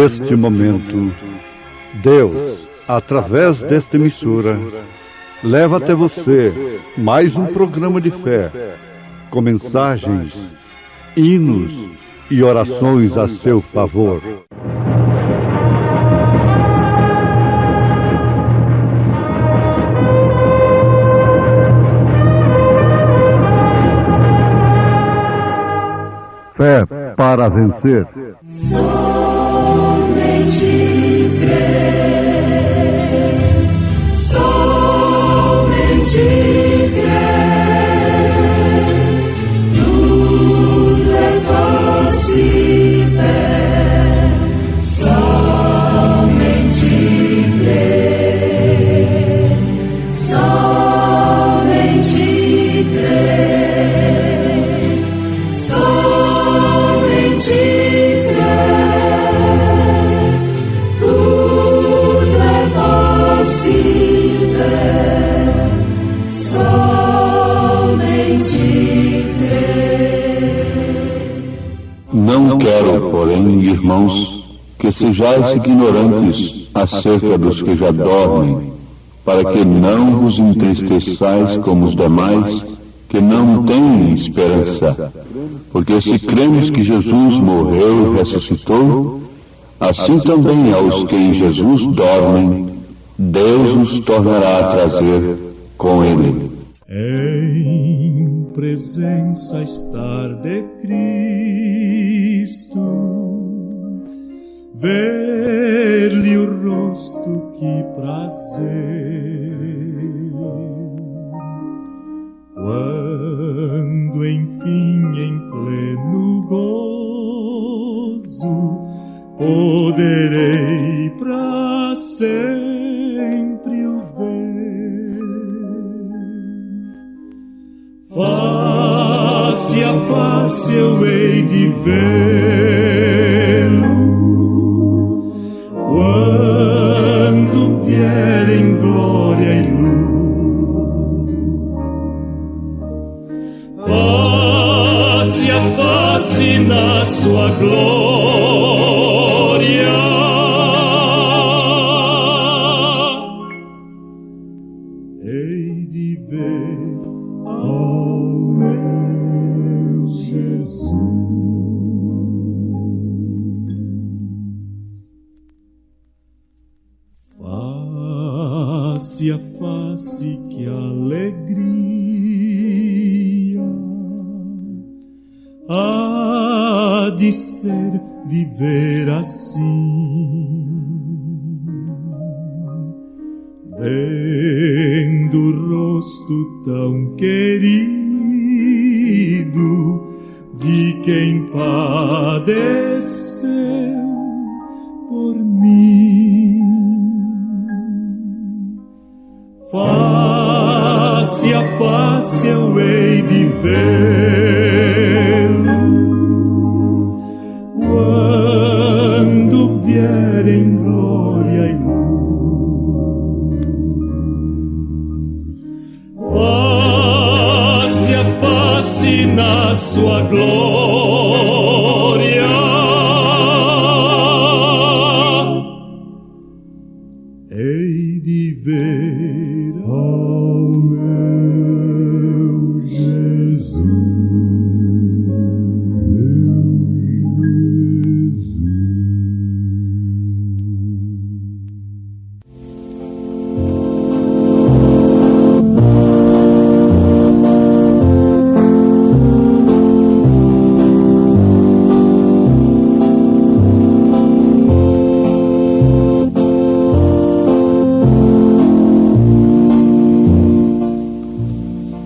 Neste momento, Deus, através desta emissora, leva até você mais um programa de fé, com mensagens, hinos e orações a seu favor. Fé para vencer. Somente crer, somente crer, tudo é possível, somente crer, somente crer, somente Não quero, porém, irmãos, que sejais ignorantes acerca dos que já dormem, para que não vos entristeçais como os demais, que não têm esperança. Porque se cremos que Jesus morreu e ressuscitou, assim também aos que em Jesus dormem, Deus os tornará a trazer com Ele. Em presença estar de Cristo, ver-lhe o rosto, que prazer. Quando enfim em pleno gozo poderei pra sempre o ver, face a face eu hei de vê-lo, quando vier em glória e luz, face a face na sua glória. Hei de ver ao meu Jesus. Face a face, que alegria há de ser viver assim, vendo o rosto tão querido de quem padeceu por mim. Face a face eu hei de vê-lo, quando vier em glória e luz, face a face na sua glória. Hei de ver ao meu Jesus,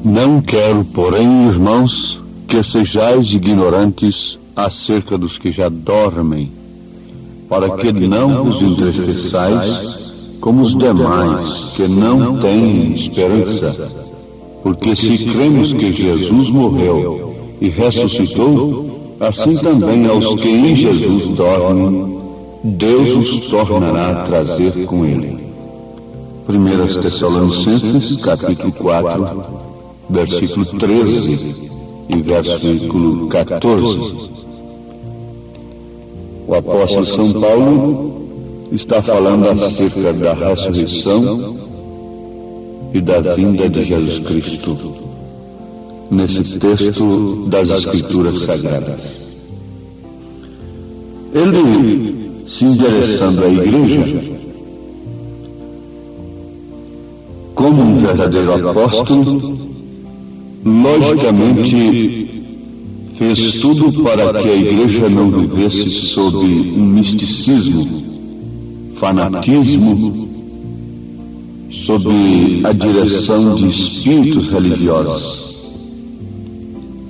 Não quero, porém, irmãos, que sejais ignorantes acerca dos que já dormem, para que não vos entristeçais como os demais, que não têm esperança. Porque se cremos que Jesus morreu e ressuscitou, assim também aos que em Jesus dormem, Deus os tornará a trazer com Ele. 1 Tessalonicenses, capítulo 4, versículo 13 e versículo 14. O apóstolo São Paulo está falando acerca da ressurreição e da vinda de Jesus Cristo nesse texto das Escrituras Sagradas. Ele, se endereçando à igreja, como um verdadeiro apóstolo, logicamente fez tudo para que a igreja não vivesse sob um misticismo, fanatismo, sob a direção de espíritos religiosos,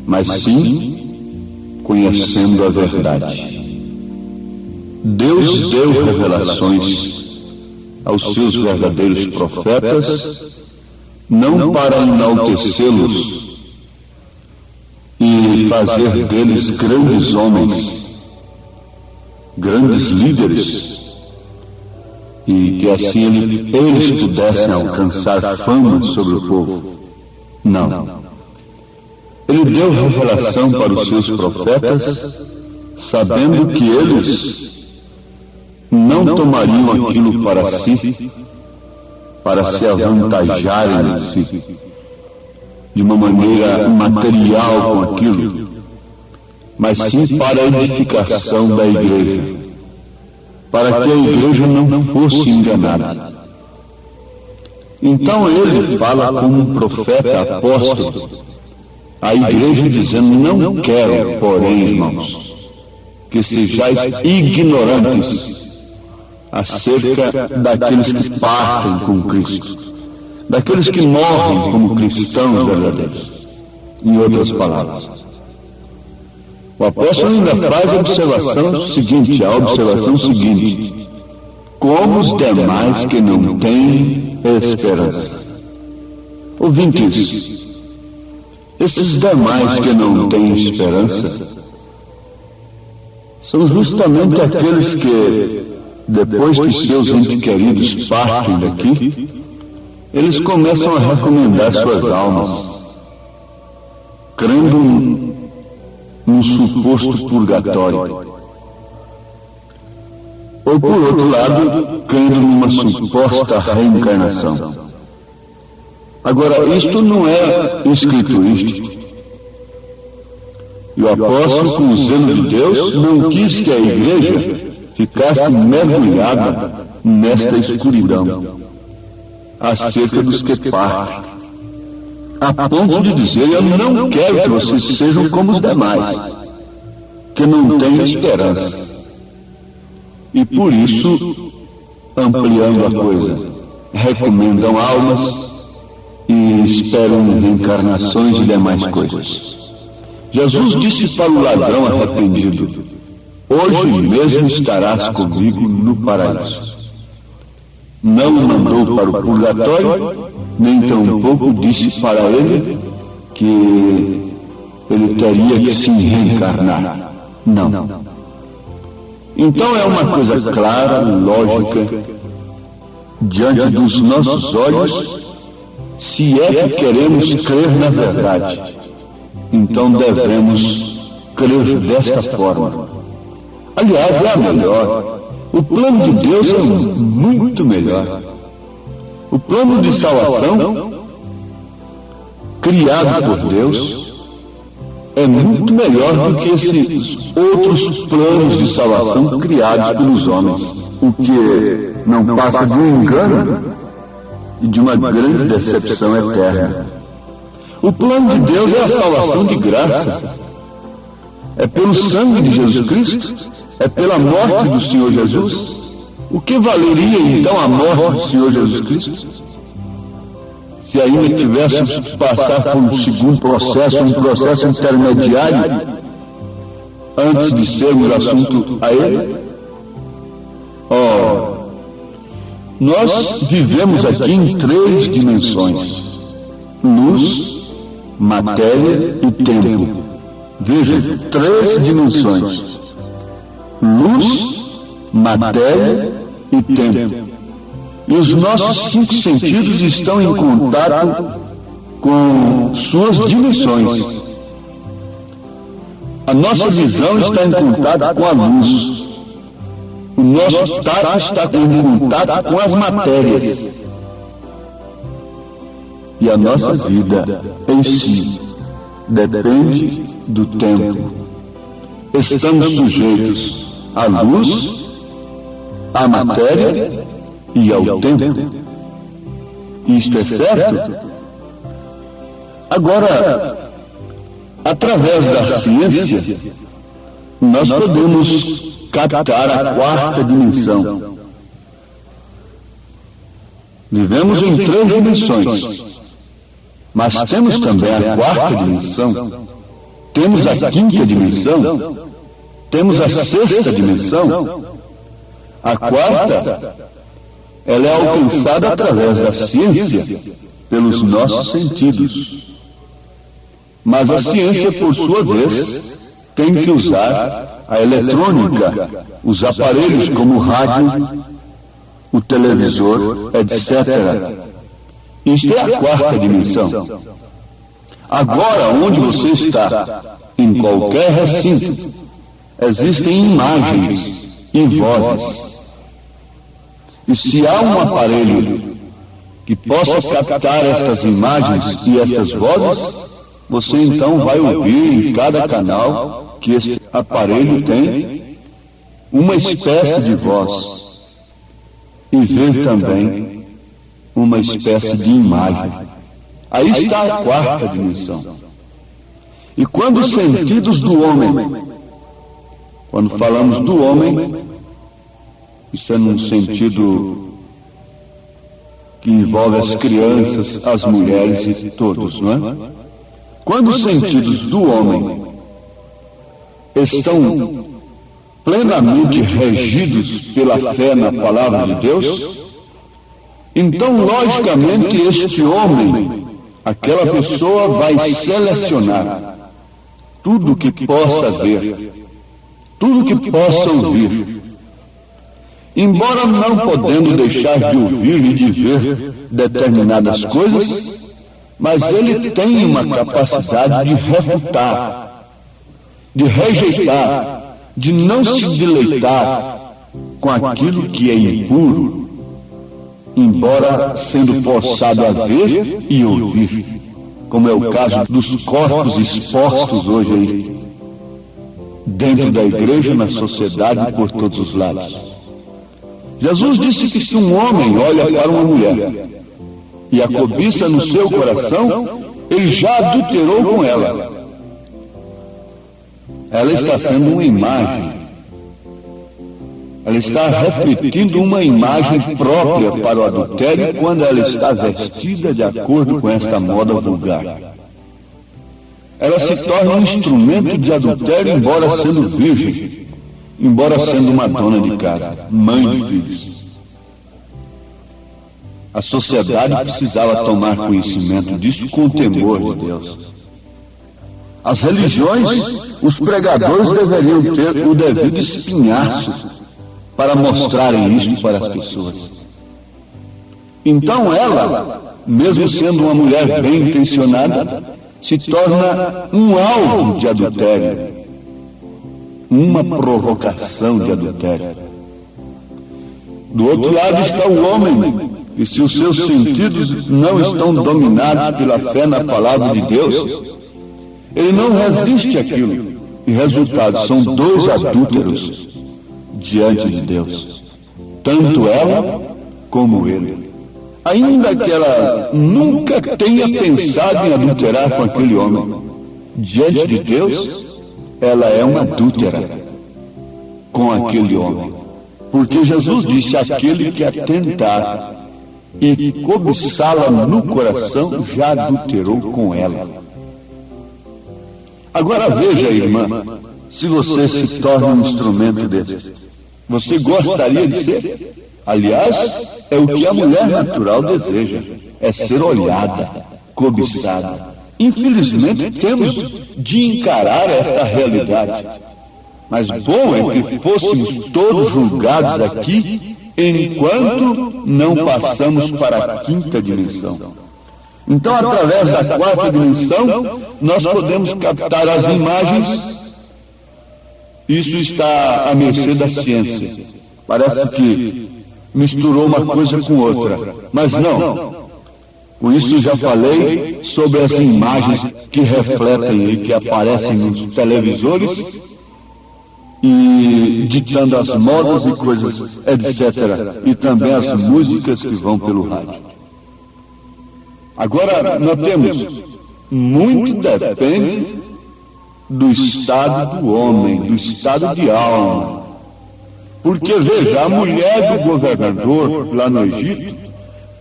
mas sim conhecendo a verdade. Deus deu revelações aos seus verdadeiros profetas, não para enaltecê-los e fazer deles grandes homens, grandes líderes, e que assim eles pudessem alcançar fama sobre o povo. Não. Ele deu revelação para os seus profetas, sabendo que eles não tomariam aquilo para si, para se avantajarem de si, de uma maneira material com aquilo, mas sim para a edificação da igreja, para que a igreja não fosse enganada. Então ele fala como um profeta apóstolo à igreja, dizendo: não quero, porém, irmãos, que sejais ignorantes acerca daqueles que partem com Cristo, daqueles que morrem como cristãos verdadeiros. Em outras palavras, o apóstolo ainda faz a observação seguinte: como os demais que não têm esperança. Ouvintes, esses demais que não têm esperança são justamente aqueles que, depois que seus entes queridos partem daqui, eles começam a recomendar suas almas, crendo num suposto purgatório. Ou, por outro lado, crendo numa suposta reencarnação. Agora, isto não é escriturístico. E o apóstolo, com o zelo de Deus, não quis que a igreja ficasse mergulhada nesta escuridão acerca dos que partem, a ponto de dizer: eu não quero que vocês sejam como os demais, que não têm esperança. E por isso, ampliando a coisa, recomendam almas e esperam reencarnações e demais coisas. Jesus disse para o ladrão arrependido: hoje mesmo estarás comigo no paraíso. Não o mandou para o purgatório, nem tampouco disse para ele que ele teria que se reencarnar. Não. Então é uma coisa clara, lógica, diante dos nossos olhos, se é que queremos crer na verdade. Então devemos crer desta forma. Aliás, é a melhor. O plano de Deus é muito melhor. O plano de salvação, criado por Deus, é muito melhor do que esses outros planos de salvação criados pelos homens, o que não passa de um engano e de uma grande decepção eterna. O plano de Deus é a salvação de graça. É pelo sangue de Jesus Cristo, é pela morte do Senhor Jesus. O que valeria então a morte do Senhor Jesus Cristo, se ainda tivéssemos que passar por um segundo processo, um processo intermediário, antes de sermos assunto a Ele? Nós vivemos aqui em 3 dimensões: luz, matéria e tempo. Veja, 3 dimensões: luz, matéria e tempo. E os nossos 5 sentidos estão em contato com suas dimensões. A nossa visão está em contato com a luz. O nosso tato está em contato com as matérias. E a nossa vida em si depende do tempo. Estamos sujeitos à luz, à matéria e ao tempo. Isto é certo? Agora, através da ciência, nós podemos captar a quarta dimensão. Vivemos em 3 dimensões, mas temos também a quarta dimensão, temos a 5ª dimensão, temos a 6ª dimensão. A quarta, ela é alcançada através da ciência, pelos nossos sentidos. Mas a ciência, por sua vez, tem que usar a eletrônica, os aparelhos como o rádio, o televisor, etc. Isto é a quarta dimensão. Agora, onde você está, em qualquer recinto, existem imagens e vozes. E se há um aparelho que possa captar estas imagens e estas vozes, você então vai ouvir em cada canal que esse aparelho tem uma espécie de voz e ver também uma espécie de imagem. Aí está a quarta dimensão. E quando os sentidos do homem, quando falamos do homem, isso é num sentido que envolve as crianças, as mulheres e todos, não é? Quando os sentidos do homem estão plenamente regidos pela fé na palavra de Deus, então, logicamente, este homem, aquela pessoa vai selecionar tudo que possa ver, tudo que possa ouvir. Embora não podendo deixar de ouvir e de ver determinadas coisas, mas ele tem uma capacidade de refutar, de rejeitar, de não se deleitar com aquilo que é impuro, embora sendo forçado a ver e ouvir, como é o caso dos corpos expostos hoje aí, dentro da igreja, na sociedade e por todos os lados. Jesus disse que se um homem olha para uma mulher e a cobiça no seu coração, ele já adulterou com ela. Ela está sendo uma imagem. Ela está refletindo uma imagem própria para o adultério quando ela está vestida de acordo com esta moda vulgar. Ela se torna um instrumento de adultério, embora sendo virgem, embora sendo uma dona de casa, mãe de filhos. A sociedade precisava tomar conhecimento disso com o temor de Deus. As religiões, os pregadores deveriam ter o devido espinhaço para mostrarem isto para as pessoas. Então ela, mesmo sendo uma mulher bem intencionada, se torna um alvo de adultério, uma provocação de adultério. Do outro lado está o homem, e se os seus sentidos não estão dominados pela fé na palavra de Deus, ele não resiste àquilo. E resultado, são 2 adúlteros diante de Deus, tanto ela como ele. Ainda que ela nunca tenha pensado em adulterar com aquele homem, diante de Deus, ela é uma adúltera com aquele homem. Porque Jesus disse: aquele que atentar e cobiçá-la no coração, já adulterou com ela. Agora veja, irmã, se você se torna um instrumento desse, você gostaria de ser? Aliás, é o que a mulher natural deseja, é ser olhada, cobiçada. Infelizmente, temos de encarar esta realidade. Mas bom é que fôssemos todos julgados aqui, enquanto não passamos para a 5ª dimensão. Então, através da 4ª dimensão, nós podemos captar as imagens. Isso está à mercê da ciência. Parece que misturou uma coisa com outra, mas não. Com isso já falei sobre as imagens que refletem e que aparecem nos televisores e ditando as modas e coisas, etc. E também as músicas que vão pelo rádio. Agora, nós temos, muito depende do estado do homem, do estado de alma. Porque, veja, a mulher do governador lá no Egito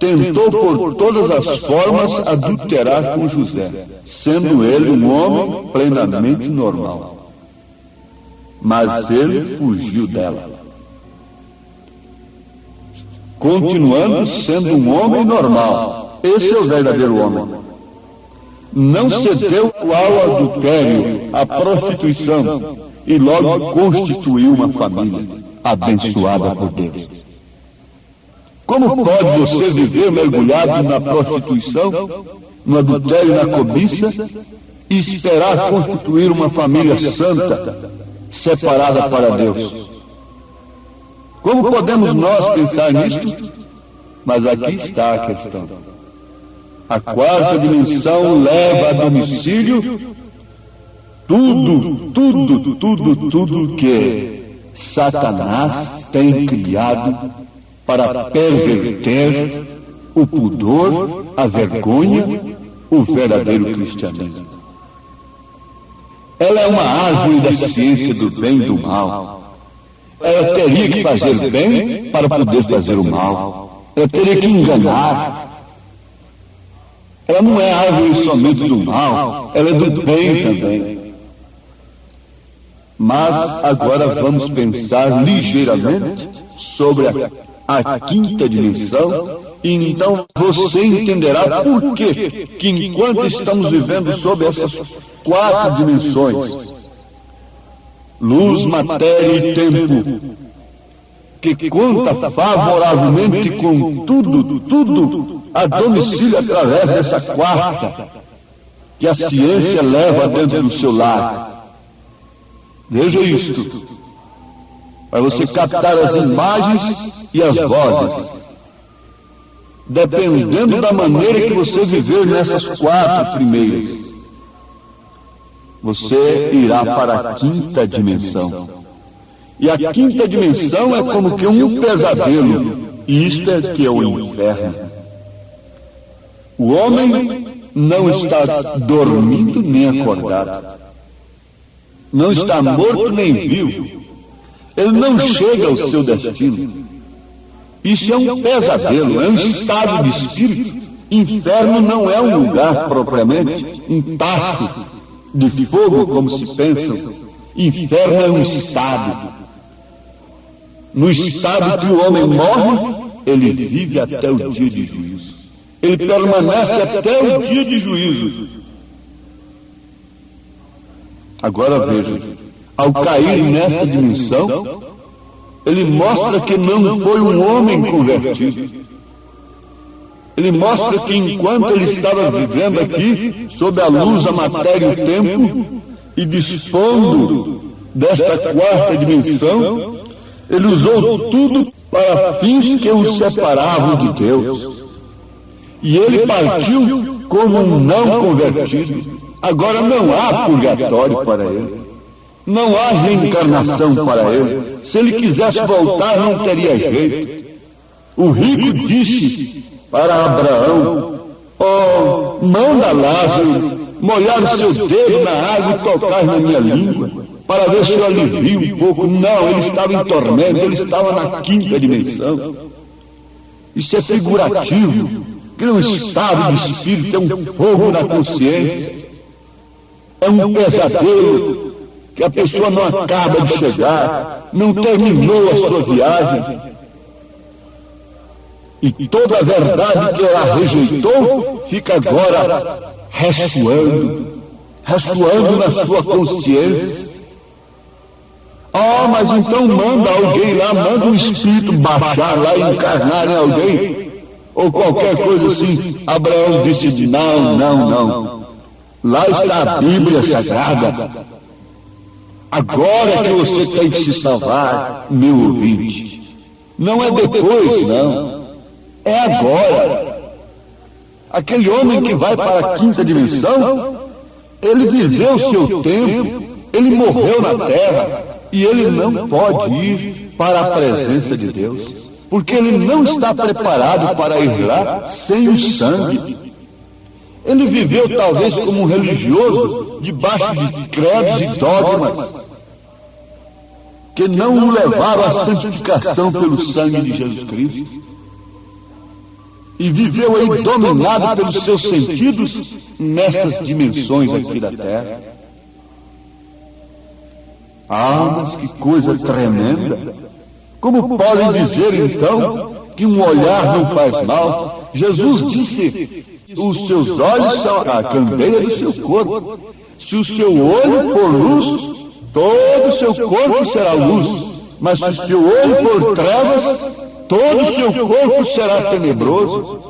tentou por todas as formas adulterar com José, sendo ele um homem plenamente normal. Mas ele fugiu dela. Continuando sendo um homem normal. Esse é o verdadeiro homem. Não cedeu ao adultério, à prostituição, e logo constituiu uma família abençoada por Deus. Como pode você viver mergulhado na prostituição, no adultério e na cobiça, e esperar constituir uma família santa, separada para Deus? Como podemos nós pensar nisto? Mas aqui está a questão. A quarta dimensão leva a domicílio tudo que Satanás tem criado para perverter o pudor, a vergonha, o verdadeiro cristianismo. Ela é uma árvore da ciência do bem e do mal. Ela teria que fazer bem para poder fazer o mal. Ela teria que enganar. Ela não é árvore somente do mal, ela é do bem também. Mas agora vamos pensar ligeiramente sobre a quinta dimensão, e então você entenderá por quê que enquanto estamos vivendo sob essas quatro dimensões, luz, matéria e tempo, que conta favoravelmente com tudo a domicílio através dessa quarta, que a ciência leva dentro do seu lar. Veja isto, para você captar as imagens e as vozes, dependendo da maneira que você viver nessas quatro primeiras, você irá para a quinta dimensão. E a quinta dimensão é como que um pesadelo, e isto é que é o inferno. O homem não está dormindo nem acordado. Não está morto nem vivo. Ele não chega ao seu destino. Isso é um pesadelo, é um estado de espírito. Inferno não é um lugar propriamente, um tacho de fogo, como se pensa. Inferno é um estado. No estado que o homem morre, ele vive até o dia de juízo. Ele permanece até o dia de juízo. Agora veja, ao cair nesta dimensão, ele mostra que não foi um homem convertido. Ele mostra que enquanto ele estava vivendo aqui, sob a luz, a matéria e o tempo, e dispondo desta quarta dimensão, ele usou tudo para fins que o separavam de Deus. E ele partiu como um não convertido. Agora não há purgatório para ele. Não há reencarnação para ele. Se ele quisesse voltar, não teria jeito. O rico disse para Abraão: "Oh, manda Lázaro molhar o seu dedo na água e tocar na minha língua, para ver se eu alivio um pouco." Não, ele estava em tormento, ele estava na quinta dimensão. Isso é figurativo, que é um estado de espírito, é um fogo na consciência, é um pesadelo que a pessoa não acaba de chegar, não terminou a sua viagem, e toda a verdade que ela rejeitou fica agora ressoando na sua consciência. Mas então manda alguém lá, manda um espírito baixar lá e encarnar em alguém, ou qualquer coisa assim. Abraão disse: não. Lá está a Bíblia Sagrada. Agora é que você tem que se salvar, meu ouvinte. Não é depois, não. É agora. Aquele homem que vai para a quinta dimensão, ele viveu seu tempo, ele morreu na terra, e ele não pode ir para a presença de Deus, porque ele não está preparado para ir lá sem o sangue. Ele viveu talvez como um religioso, debaixo de credos e dogmas, que não o levaram à santificação pelo sangue de Jesus Cristo. E viveu aí dominado pelos seus sentidos nessas dimensões aqui da terra. Ah, mas que coisa tremenda! Como podem dizer então que um olhar não faz mal? Jesus disse: os seus olhos são a candeia do seu corpo. Se o seu olho for luz, todo o seu corpo será luz. Mas se o seu olho for trevas, todo o seu corpo será tenebroso.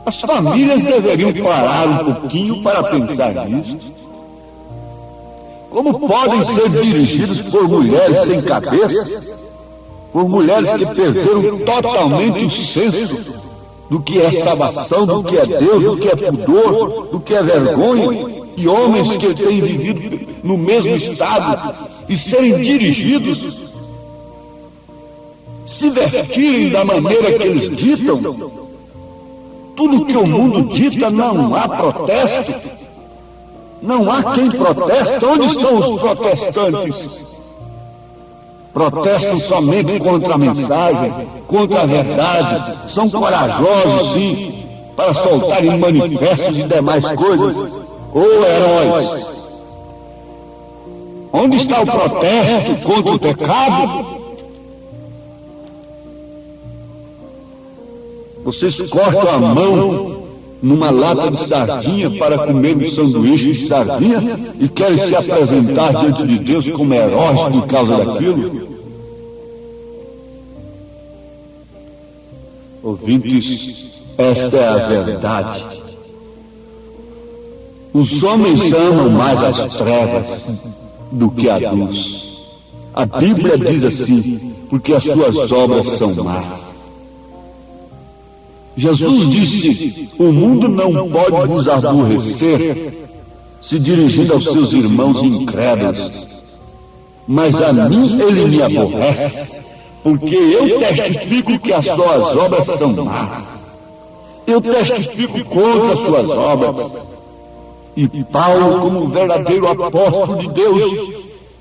As famílias deveriam parar um pouquinho para pensar nisso. Como podem ser dirigidos por mulheres sem cabeça, por mulheres que perderam totalmente o senso do que é salvação, do que é Deus, do que é pudor, do que é vergonha, e homens que têm vivido no mesmo estado e serem dirigidos, se vestirem da maneira que eles ditam. Tudo que o mundo dita, não há protesto. Não há quem protesta. Onde estão os protestantes? Protestam somente contra a mensagem, contra a verdade. São corajosos, sim, para soltarem manifestos e demais coisas. Ô heróis! Onde está o protesto contra o pecado? Vocês cortam a mão numa lata de sardinha para comer um sanduíche de sardinha e querem se apresentar diante de Deus como heróis por causa daquilo? Ouvintes, esta é a verdade. Os homens amam mais as trevas do que a luz. A Bíblia diz assim, porque as suas obras são más. Jesus disse: o mundo não pode vos aborrecer, se dirigindo aos seus irmãos incrédulos, mas a mim ele me aborrece, porque eu testifico que as suas obras são más. Eu testifico contra as suas obras. E Paulo, como um verdadeiro apóstolo de Deus,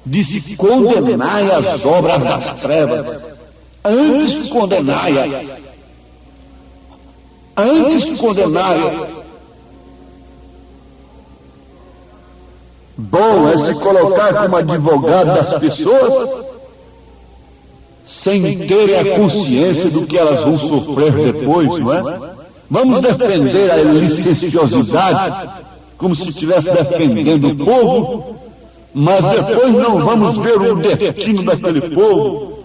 disse: condenai as obras das trevas, antes condenai-as. Antes condenar. Bom é se colocar como advogado das pessoas sem terem a consciência do que elas vão sofrer depois, não é? Vamos defender a licenciosidade como se estivesse defendendo o povo, mas depois não vamos ver o destino daquele povo,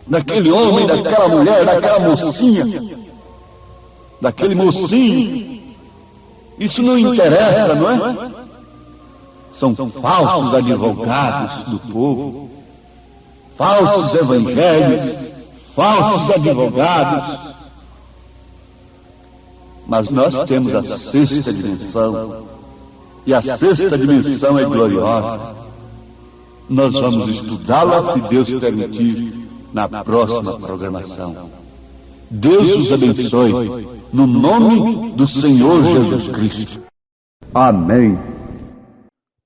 daquele homem, daquela mulher, daquela mocinha, daquele mocinho. Isso não interessa, não é? São falsos advogados do povo, falsos evangelhos, falsos advogados. Mas nós temos a sexta dimensão, e a sexta dimensão é gloriosa. Nós vamos estudá-la, se Deus permitir, na próxima programação. Deus os abençoe, no nome do Senhor Jesus Cristo. Amém.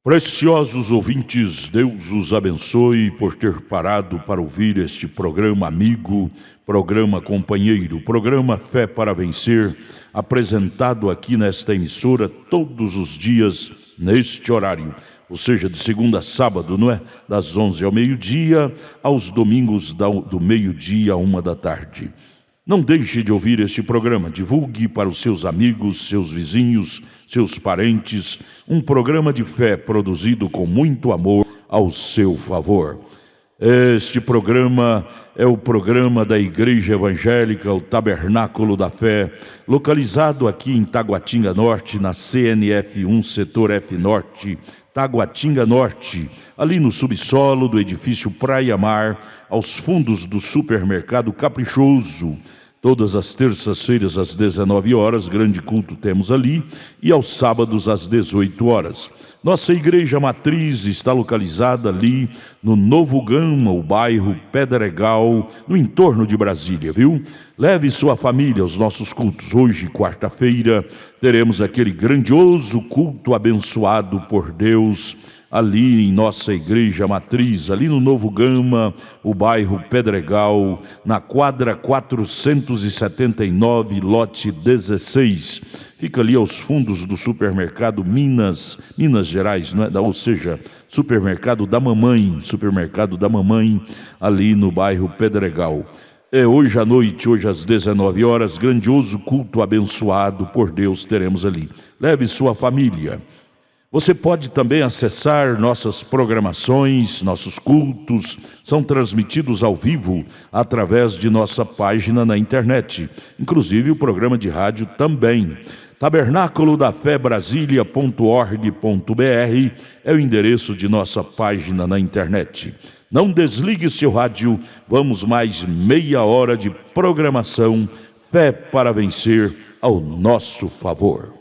Preciosos ouvintes, Deus os abençoe por ter parado para ouvir este programa amigo, programa companheiro, programa Fé para Vencer, apresentado aqui nesta emissora todos os dias neste horário, ou seja, de segunda a sábado, não é? Das 11 ao meio-dia, aos domingos do meio-dia à 1h. Não deixe de ouvir este programa, divulgue para os seus amigos, seus vizinhos, seus parentes, um programa de fé produzido com muito amor ao seu favor. Este programa é o programa da Igreja Evangélica, o Tabernáculo da Fé, localizado aqui em Taguatinga Norte, na CNF 1, Setor F Norte, Taguatinga Norte, ali no subsolo do edifício Praia Mar, aos fundos do supermercado Caprichoso. Todas as terças-feiras às 19 horas, grande culto temos ali, e aos sábados às 18 horas. Nossa igreja matriz está localizada ali no Novo Gama, o bairro Pedregal, no entorno de Brasília, viu? Leve sua família aos nossos cultos. Hoje, quarta-feira, teremos aquele grandioso culto abençoado por Deus, ali em nossa igreja matriz, ali no Novo Gama, o bairro Pedregal, na quadra 479, lote 16. Fica ali aos fundos do supermercado Minas Gerais, não é? Ou seja, supermercado da mamãe, ali no bairro Pedregal. Hoje à noite, hoje às 19 horas, grandioso culto abençoado por Deus teremos ali. Leve sua família. Você pode também acessar nossas programações, nossos cultos, são transmitidos ao vivo através de nossa página na internet, inclusive o programa de rádio também. Tabernáculo da Fé Brasília.org.br é o endereço de nossa página na internet. Não desligue seu rádio, vamos mais meia hora de programação, Fé para Vencer ao nosso favor.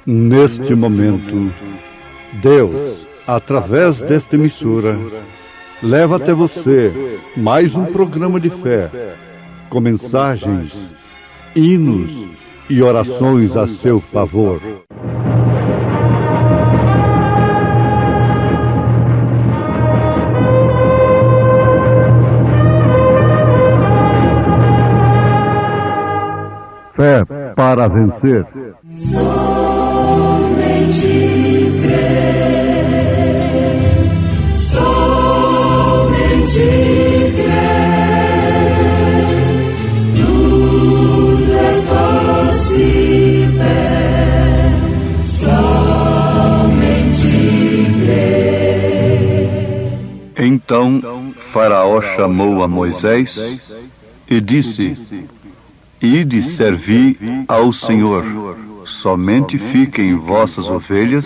Neste momento, Deus, através desta emissora, leva até você mais um programa de fé, com mensagens, hinos e orações a seu favor. Fé para vencer. Somente crer, somente crer, tudo é possível, somente crer. Então Faraó chamou a Moisés e disse: Ide servir ao Senhor, somente fiquem vossas ovelhas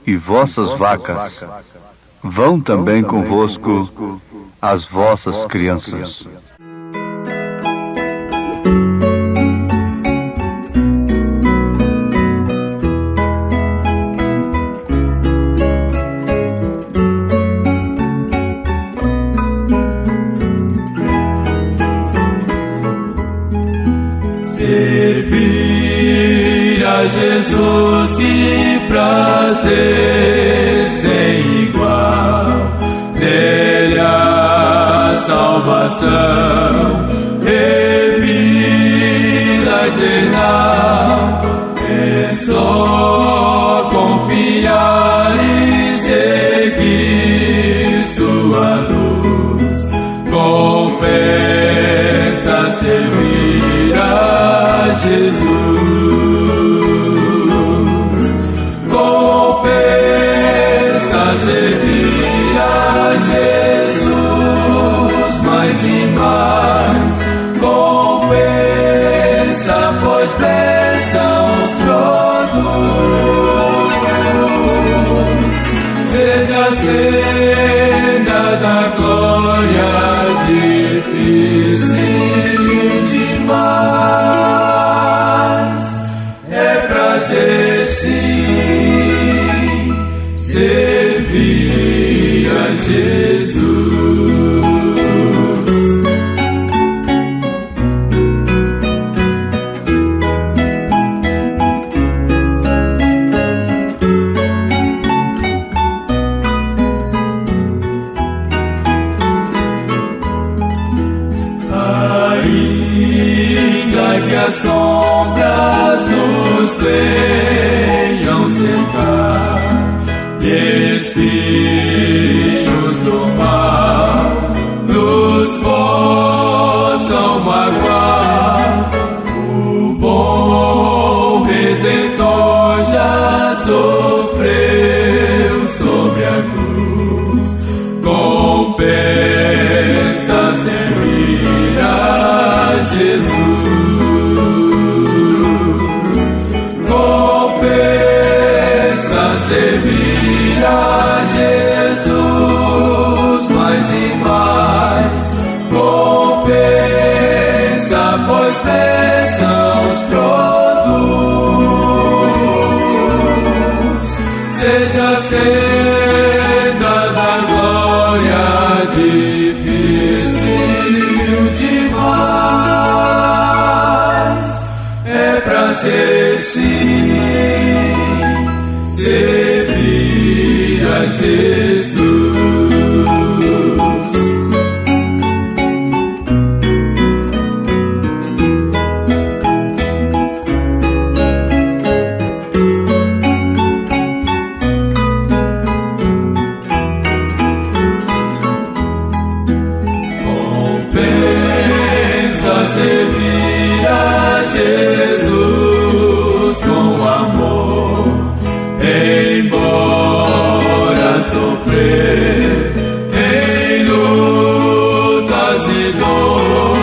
e vossas vacas. Vão também convosco as vossas crianças. Servir a Jesus, que prazer sem igual, nele a salvação e vida eterna. É só confiar e seguir sua luz, compensa servir a Jesus, compensa servir a Jesus mais e mais, compensa, pois bênçãos produz. Seja a senda da glória difícil demais, é prazer sim servir a Jesus. Ainda que as sombras nos venham cercar e espinhos do mal nos compensa servir a Jesus. Compensa servir a Jesus mais e mais. Compensa, pois bênçãos produz. Seja senda da glória difícil demais. É prazer sim servir a Jesus. Servir a Jesus com amor, embora sofrer em lutas e dor,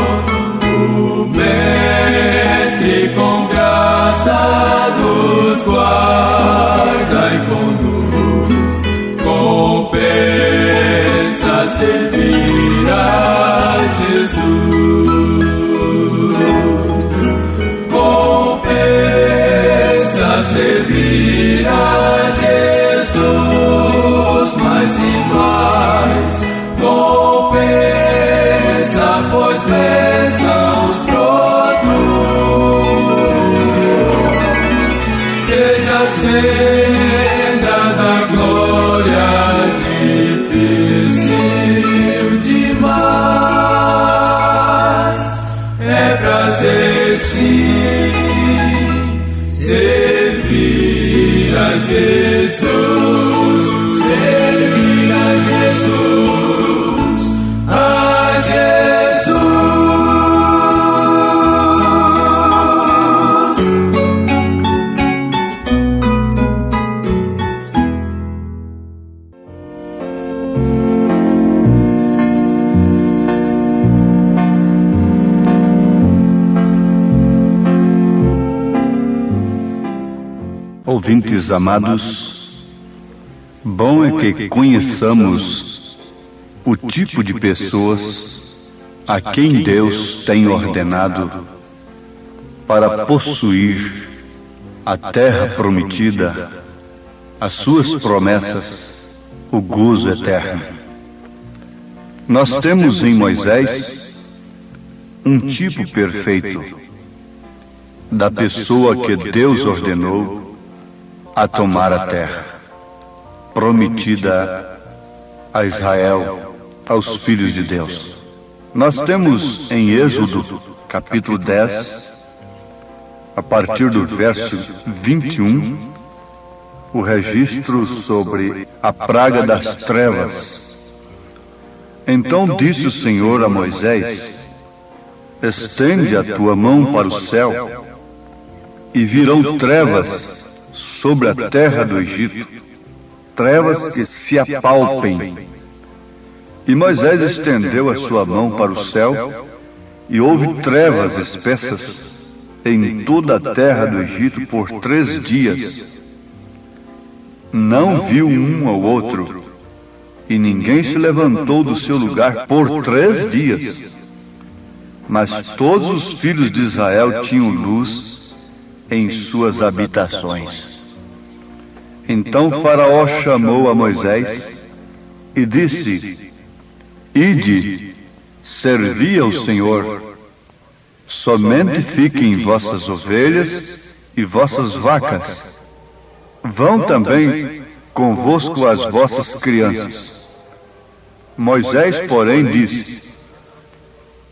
o Mestre com graça nos guarda e conduz. Compensa servir a Jesus. Servir a Jesus mais e mais. Compensa, pois bênçãos produz. Seja senda da glória difícil demais. É prazer sim servir a Jesus, servir a Jesus, a Jesus. Ouvintes amados, bom é que conheçamos o tipo de pessoas a quem Deus tem ordenado para possuir a terra prometida, as suas promessas, o gozo eterno. Nós temos em Moisés um tipo perfeito da pessoa que Deus ordenou a tomar a terra prometida a Israel, aos filhos de Deus. Nós temos em Êxodo, capítulo 10, a partir do verso 21, o registro sobre a praga das trevas. Então disse o Senhor a Moisés: estende a tua mão para o céu, e virão trevas sobre a terra do Egito, trevas que se apalpem. E Moisés estendeu a sua mão para o céu, e houve trevas espessas em toda a terra do Egito por 3 dias. Não viu um ao outro, e ninguém se levantou do seu lugar por 3 dias. Mas todos os filhos de Israel tinham luz em suas habitações. Então Faraó chamou a Moisés e disse: ide, servi ao Senhor, somente fiquem vossas ovelhas e vossas vacas. Vão também convosco as vossas crianças. Moisés, porém, disse: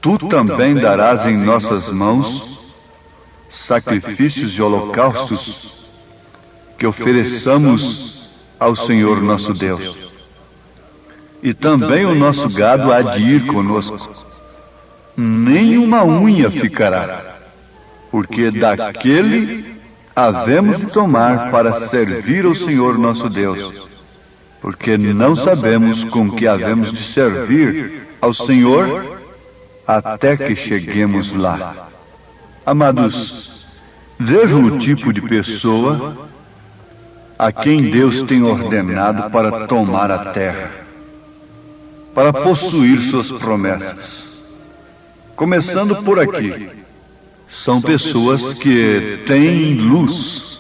tu também darás em nossas mãos sacrifícios e holocaustos que ofereçamos ao Senhor nosso Deus. E também o nosso gado há de ir conosco. Nenhuma unha ficará, porque daquele havemos de tomar para servir ao Senhor nosso Deus. porque não sabemos com que havemos de servir ao Senhor até que cheguemos lá. Amados, vejam o tipo de pessoa a quem Deus tem ordenado para tomar a terra, para possuir suas promessas. Começando por aqui, são pessoas que têm luz,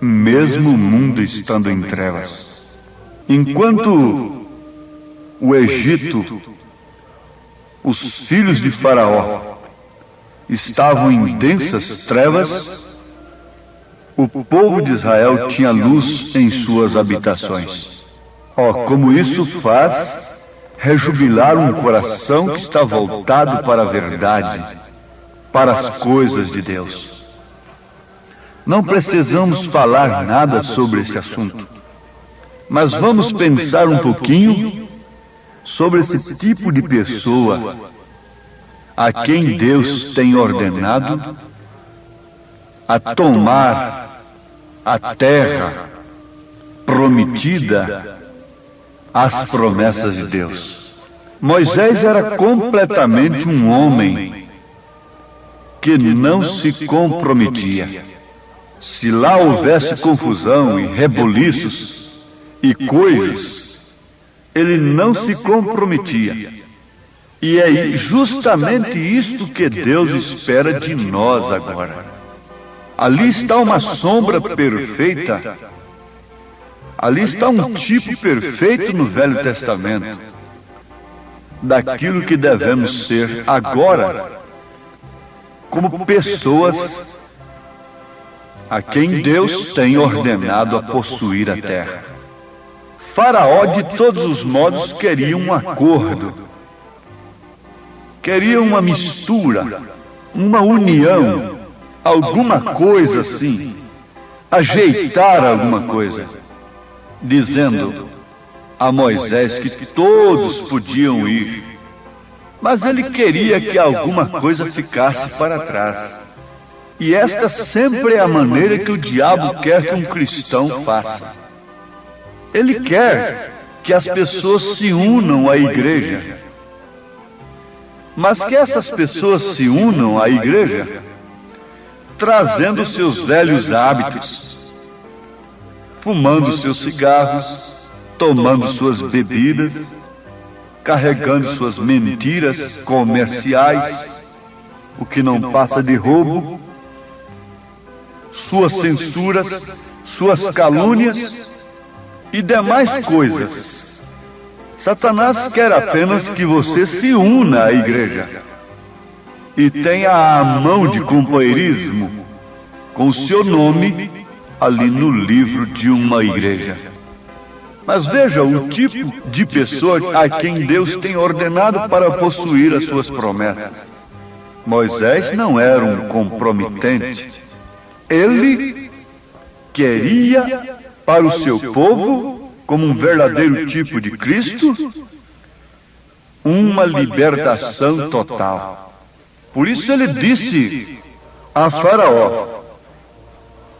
mesmo o mundo estando em trevas. Enquanto o Egito, os filhos de Faraó, estavam em densas trevas, o povo de Israel tinha luz em suas habitações. Como isso faz rejubilar um coração que está voltado para a verdade, para as coisas de Deus. Não precisamos falar nada sobre esse assunto, mas vamos pensar um pouquinho sobre esse tipo de pessoa a quem Deus tem ordenado a tomar a terra prometida às promessas de Deus. Moisés era completamente um homem que não se comprometia. Se lá houvesse confusão e rebuliços e coisas, ele não se comprometia. E é justamente isto que Deus espera de nós agora. Ali está uma sombra perfeita. Ali está um tipo perfeito no Velho Testamento daquilo que devemos ser agora, como pessoas a quem Deus tem ordenado a possuir a terra. Faraó, de todos os modos, queria um acordo, queria uma mistura, uma união, alguma coisa assim, ajeitar alguma coisa, dizendo a Moisés que todos podiam ir, mas ele queria que alguma coisa ficasse para trás. E esta sempre é a maneira que o diabo quer que um cristão faça. Ele quer que as pessoas se unam à igreja, mas que essas pessoas se unam à igreja trazendo seus velhos hábitos, fumando seus cigarros, tomando suas bebidas, carregando suas mentiras comerciais, o que não passa de roubo, suas censuras, suas calúnias e demais coisas. Satanás quer apenas que você se una à igreja e tenha a mão de companheirismo com o seu nome ali no livro de uma igreja. Mas veja o tipo de pessoa a quem Deus tem ordenado para possuir as suas promessas. Moisés não era um comprometente. Ele queria para o seu povo, como um verdadeiro tipo de Cristo, uma libertação total. Por isso ele disse a Faraó: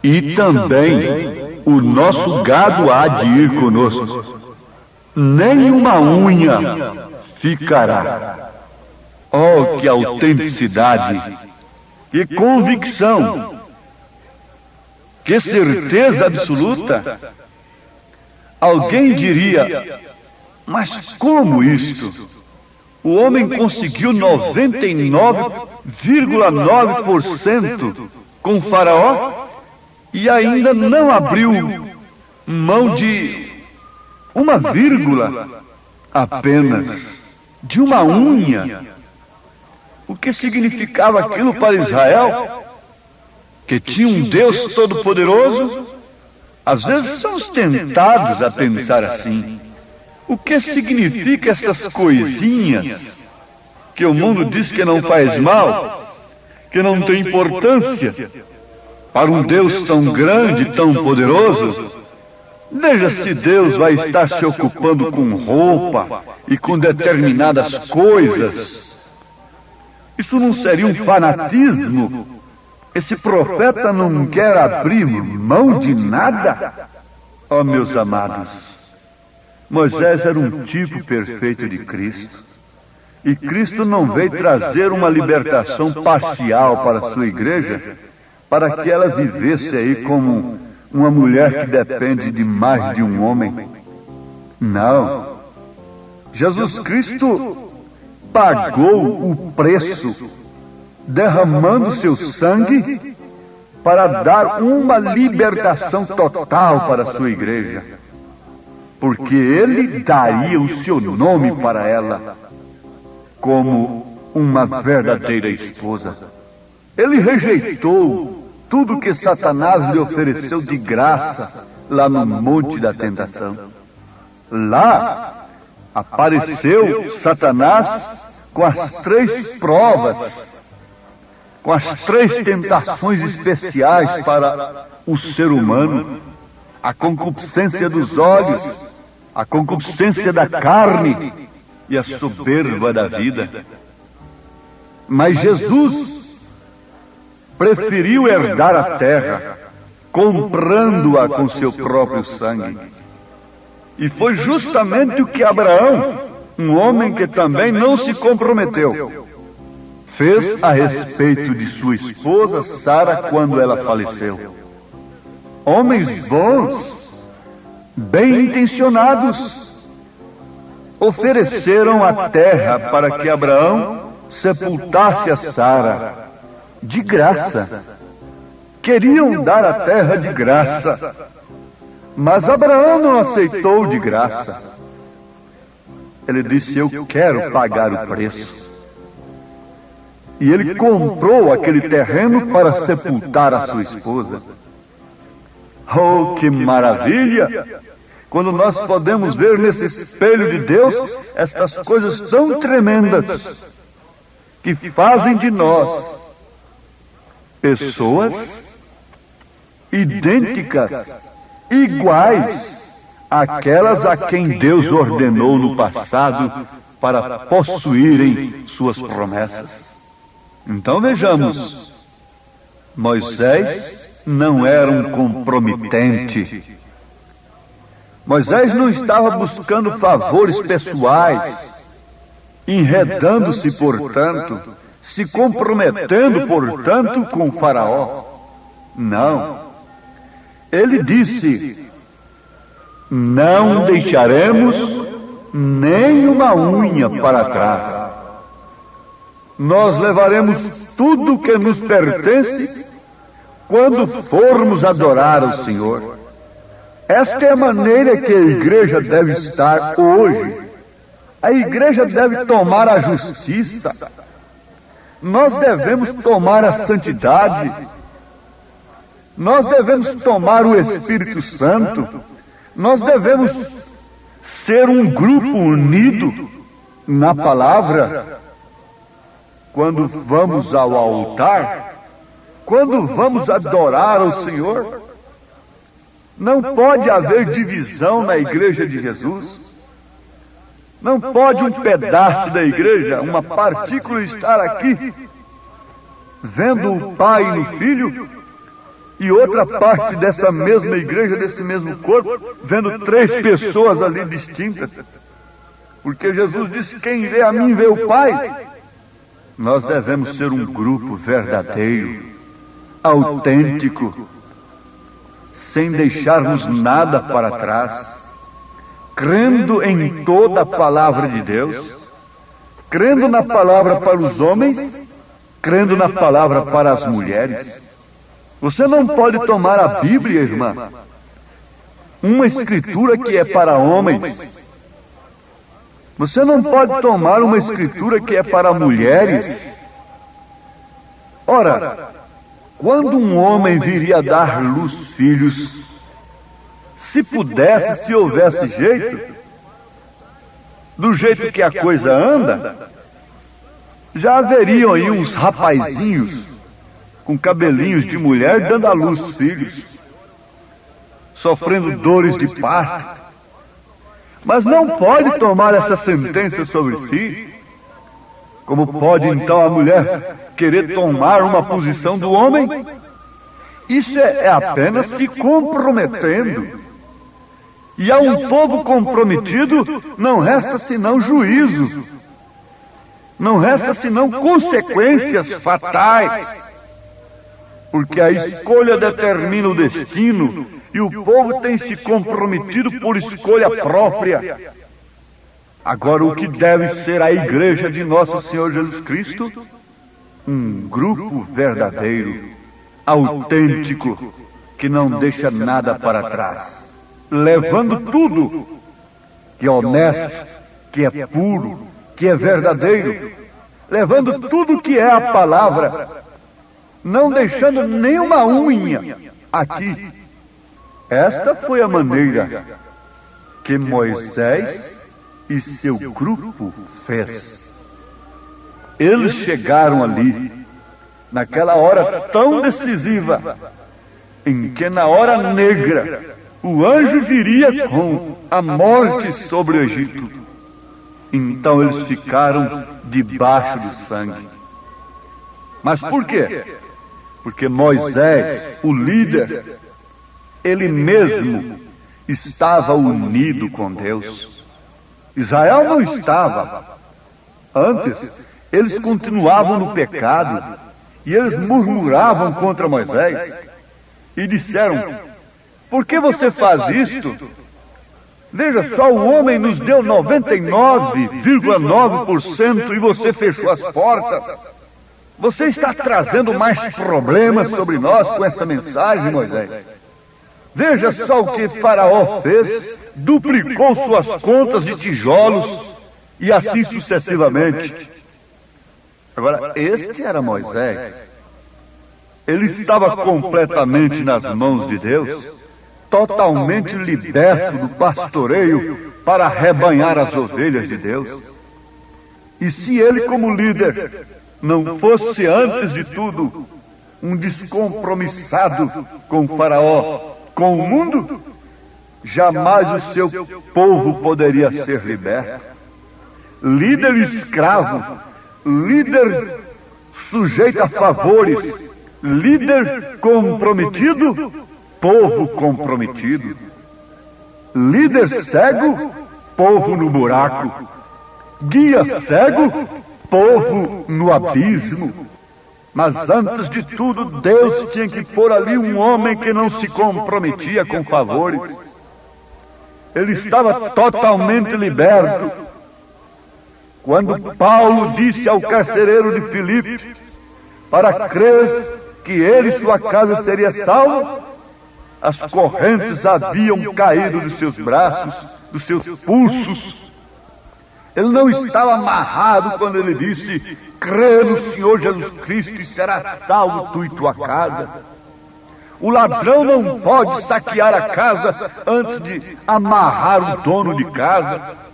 e também o nosso gado há de ir conosco, nem uma unha ficará. Oh, que autenticidade, que convicção, que certeza absoluta! Alguém diria, mas como isto? O homem conseguiu 99,9% com Faraó e ainda não abriu mão de uma vírgula apenas, de uma unha. O que significava aquilo para Israel? Que tinha um Deus todo-poderoso? Às vezes somos tentados a pensar assim. O que significa essas coisinhas que o mundo diz que não faz mal, que não tem importância? Para um Deus tão grande, tão poderoso, veja se Deus vai estar se ocupando com roupa e com determinadas coisas. Isso não seria um fanatismo? Esse profeta não quer abrir mão de nada? Oh, meus amados, Moisés era um tipo perfeito de Cristo. E Cristo não veio trazer uma libertação parcial para a sua igreja, para que ela vivesse aí como uma mulher que depende de mais de um homem. Não. Jesus Cristo pagou o preço, derramando seu sangue para dar uma libertação total para a sua igreja. Porque Ele daria o seu nome para ela como uma verdadeira esposa. Ele rejeitou tudo que Satanás lhe ofereceu de graça lá no Monte da Tentação. Lá apareceu Satanás com as 3 provas, com as 3 tentações especiais para o ser humano: a concupiscência dos olhos, a concupiscência da carne e a soberba da vida. Mas Jesus preferiu herdar a terra, comprando-a com seu próprio sangue. E foi justamente o que Abraão, um homem que também não se comprometeu, fez a respeito de sua esposa Sara quando ela faleceu. Homens bons, bem intencionados, ofereceram a terra para que Abraão sepultasse a Sara de graça. Queriam dar a terra de graça, mas Abraão não aceitou de graça. Ele disse: eu quero pagar o preço. E ele comprou aquele terreno para sepultar a sua esposa. Oh, que maravilha! Quando nós podemos ver nesse espelho de Deus estas coisas tão tremendas que fazem de nós pessoas idênticas, iguais àquelas a quem Deus ordenou no passado para possuírem suas promessas. Então vejamos, Moisés não era um comprometente. Moisés não estava buscando favores pessoais, enredando-se, portanto, se comprometendo, portanto, com o faraó. Não. Ele disse: não deixaremos nem uma unha para trás. Nós levaremos tudo que nos pertence quando formos adorar o Senhor. Esta é a maneira que a igreja deve estar hoje. A igreja deve tomar a justiça. Nós devemos tomar a santidade. Nós devemos tomar o Espírito Santo. Nós devemos ser um grupo unido na palavra. Quando vamos ao altar, quando vamos adorar ao Senhor, não pode haver divisão na igreja de Jesus. Não pode um pedaço da igreja, uma partícula, estar aqui vendo o Pai no Filho, e outra parte dessa mesma igreja, desse mesmo corpo, vendo 3 pessoas ali distintas. Porque Jesus disse: quem vê a mim vê o Pai. Nós devemos ser um grupo verdadeiro, autêntico, sem deixarmos nada para trás, crendo em toda a palavra de Deus, crendo na palavra para os homens, crendo na palavra para as mulheres. Você não pode tomar a Bíblia, irmã, uma escritura que é para homens. Você não pode tomar uma escritura que é para mulheres. Ora, quando um homem viria a dar luz filhos, se pudesse, se houvesse jeito, do jeito que a coisa anda, já haveriam aí uns rapazinhos com cabelinhos de mulher dando à luz filhos, sofrendo dores de parto. Mas não pode tomar essa sentença sobre si. Como pode então a mulher querer tomar uma posição do homem? Isso é apenas se comprometendo. E a um povo comprometido não resta senão juízo. Não resta senão consequências fatais. Porque a escolha determina o destino e o povo tem se comprometido por escolha própria. Agora, o que deve ser a igreja de Nosso Senhor Jesus Cristo? Um grupo verdadeiro, autêntico, que não deixa nada para trás, levando tudo que é honesto, que é puro, que é verdadeiro, levando tudo que é a palavra, não deixando nenhuma unha aqui. Esta foi a maneira que Moisés e seu grupo fez. Eles chegaram ali, naquela hora tão decisiva, em que na hora negra, o anjo viria com a morte sobre o Egito. Então eles ficaram debaixo do sangue. Mas por quê? Porque Moisés, o líder, ele mesmo estava unido com Deus. Israel não estava. Antes, eles continuavam no pecado e eles murmuravam contra Moisés e disseram: por que você faz isto? Veja só, o homem nos deu 99,9% e você fechou as portas. Você está trazendo mais problemas sobre nós com essa mensagem, Moisés. Veja só o que Faraó fez, duplicou suas contas de tijolos e assim sucessivamente. Agora, este era Moisés. Ele estava completamente nas mãos de Deus, totalmente liberto do pastoreio para arrebanhar as ovelhas de Deus. E se ele, como líder, não fosse, antes de tudo, um descompromissado com Faraó, com o mundo, jamais o seu povo poderia ser liberto. Líder escravo, líder sujeito a favores, líder comprometido, povo comprometido. Líder cego, povo no buraco. Guia cego, povo no abismo. Mas antes de tudo, Deus tinha que pôr ali um homem que não se comprometia com favores. Ele estava totalmente liberto. Quando Paulo disse ao carcereiro de Filipe para crer que ele e sua casa seria salvo, as correntes haviam caído dos seus braços, dos seus pulsos. Ele não estava amarrado quando ele disse: crê no Senhor Jesus Cristo e será salvo tu e tua casa. O ladrão não pode saquear a casa antes de amarrar o dono de casa.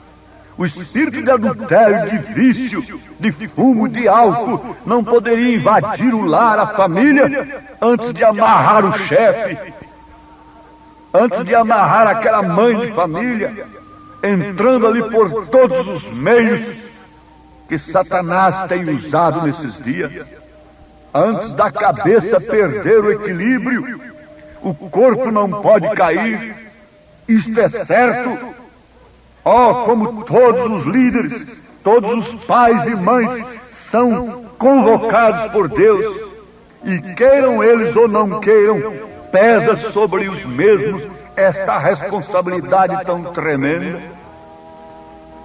O espírito de adultério, de vício, de fumo, de álcool não poderia invadir o lar, a família, antes de amarrar o chefe, antes de amarrar aquela mãe de família, entrando ali por todos os meios que Satanás tem usado nesses dias. Antes da cabeça perder o equilíbrio, o corpo não pode cair. Isto é certo. Oh, como todos os líderes, todos os pais e mães são convocados por Deus, e queiram eles ou não queiram, pesa sobre os mesmos esta responsabilidade tão tremenda.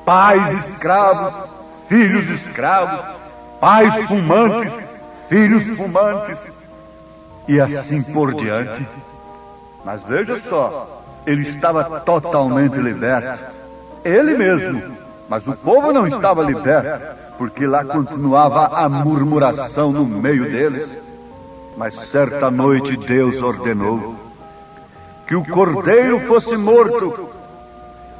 Pais escravos, filhos escravos, pais fumantes, filhos fumantes, e assim por diante. Mas veja só, ele estava totalmente liberto. Ele mesmo, mas o povo não estava liberto, porque lá continuava a murmuração no meio deles. Mas certa noite Deus ordenou que o cordeiro fosse morto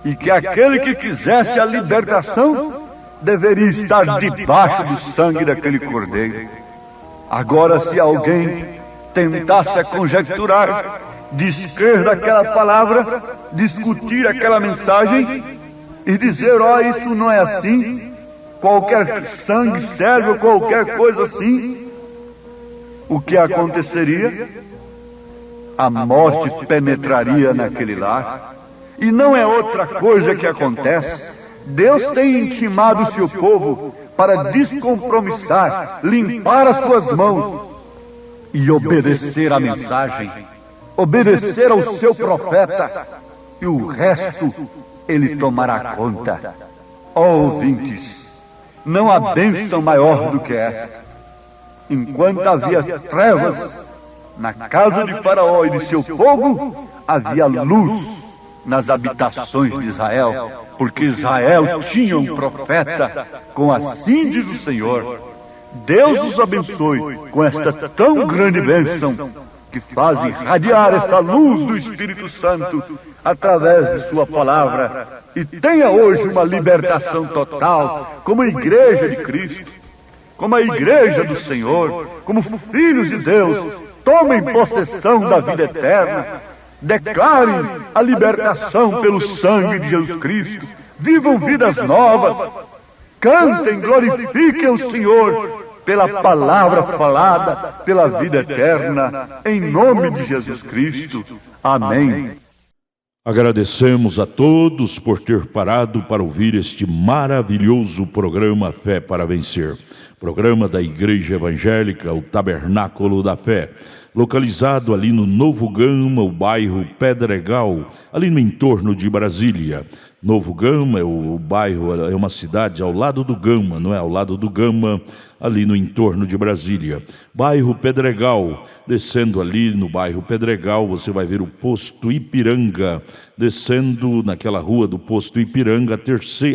e que aquele que quisesse a libertação deveria estar debaixo do sangue daquele cordeiro. Agora, se alguém tentasse a conjecturar, descrer daquela palavra, discutir aquela mensagem e dizer: ó, isso não é assim, qualquer sangue serve ou qualquer coisa assim, o que aconteceria? A morte penetraria naquele lar, E não é outra coisa que acontece. Deus tem intimado o seu povo para descompromissar, limpar as suas mãos e obedecer à mensagem, obedecer ao seu profeta, e o resto ele tomará conta. Ó ouvintes, não há bênção maior do que esta. Enquanto havia trevas na casa de Faraó e de seu povo, havia luz nas habitações de Israel, porque Israel tinha um profeta, como assim diz o Senhor. Deus os abençoe com esta tão grande bênção, que faz irradiar essa luz do Espírito Santo através de sua palavra, e tenha hoje uma libertação total, como igreja de Cristo, como a igreja do Senhor, como filhos de Deus. Tomem possessão da vida eterna, declarem a libertação pelo sangue de Jesus Cristo, vivam vidas novas, cantem, glorifiquem o Senhor pela palavra falada, pela vida eterna, em nome de Jesus Cristo. Amém. Agradecemos a todos por ter parado para ouvir este maravilhoso programa Fé para Vencer, programa da Igreja Evangélica, o Tabernáculo da Fé, localizado ali no Novo Gama, o bairro Pedregal, ali no entorno de Brasília. Novo Gama, o bairro, é uma cidade ao lado do Gama, não é? Ao lado do Gama, ali no entorno de Brasília. Bairro Pedregal, descendo ali no bairro Pedregal, você vai ver o posto Ipiranga, descendo naquela rua do posto Ipiranga,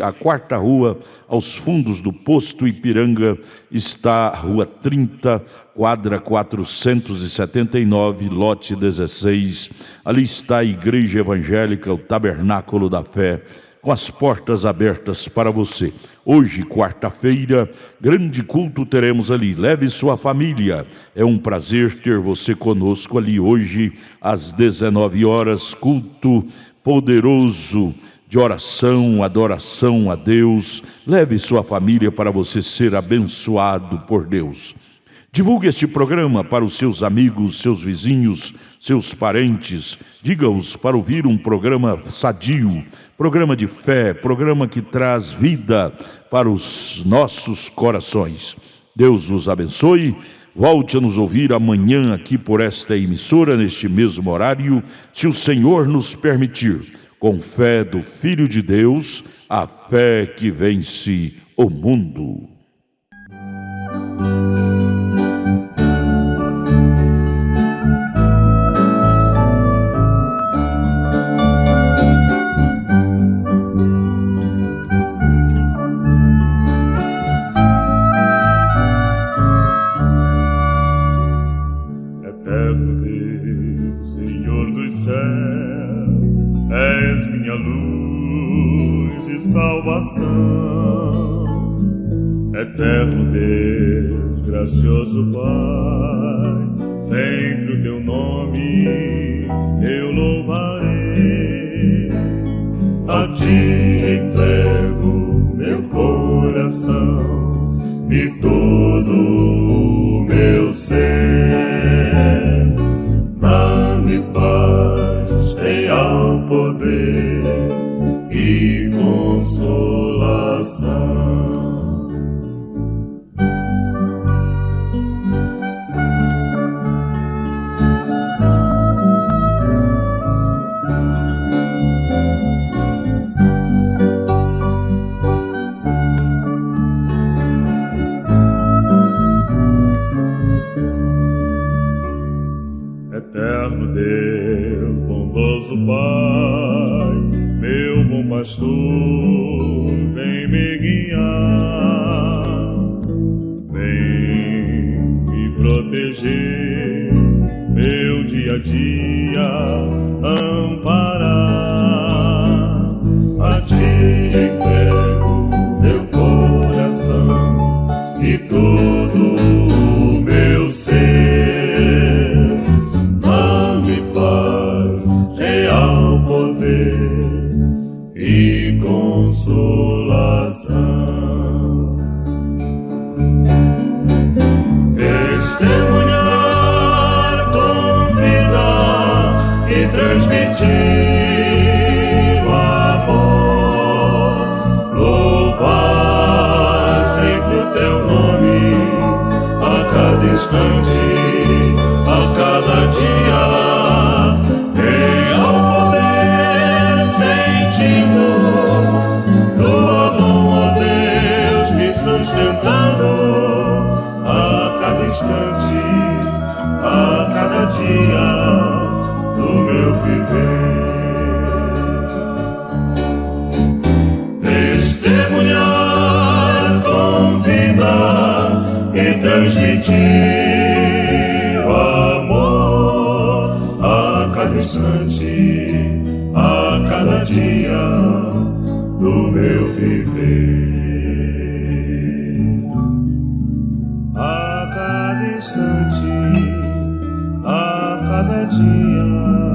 a quarta rua, aos fundos do posto Ipiranga, está a rua 30, quadra 479, lote 16. Ali está a Igreja Evangélica, o Tabernáculo da Fé, com as portas abertas para você. Hoje, quarta-feira, grande culto teremos ali. Leve sua família. É um prazer ter você conosco ali hoje, às 19 horas, culto poderoso de oração, adoração a Deus. Leve sua família para você ser abençoado por Deus. Divulgue este programa para os seus amigos, seus vizinhos, seus parentes. Diga-os para ouvir um programa sadio, programa de fé, programa que traz vida para os nossos corações. Deus os abençoe. Volte a nos ouvir amanhã aqui por esta emissora, neste mesmo horário, se o Senhor nos permitir. Com fé do Filho de Deus, a fé que vence o mundo. És minha luz e salvação, eterno Deus, gracioso Pai, sempre o teu nome eu louvarei. A ti entrego meu coração e todo o meu ser. Dá-me paz, real poder e consolação. Eterno Deus, bondoso Pai, meu bom pastor, vem me guiar, vem me proteger, meu dia a dia amparar. A ti entrego meu coração e todo o meu ser. Real poder e consolação. Testemunhar, convidar e transmitir instante, a cada dia, real poder sentido, tua mão, ó Deus, me sustentando, a cada instante, a cada dia do meu viver. Testemunhar com vida e transmitir o amor a cada instante, a cada dia do meu viver. A cada instante, a cada dia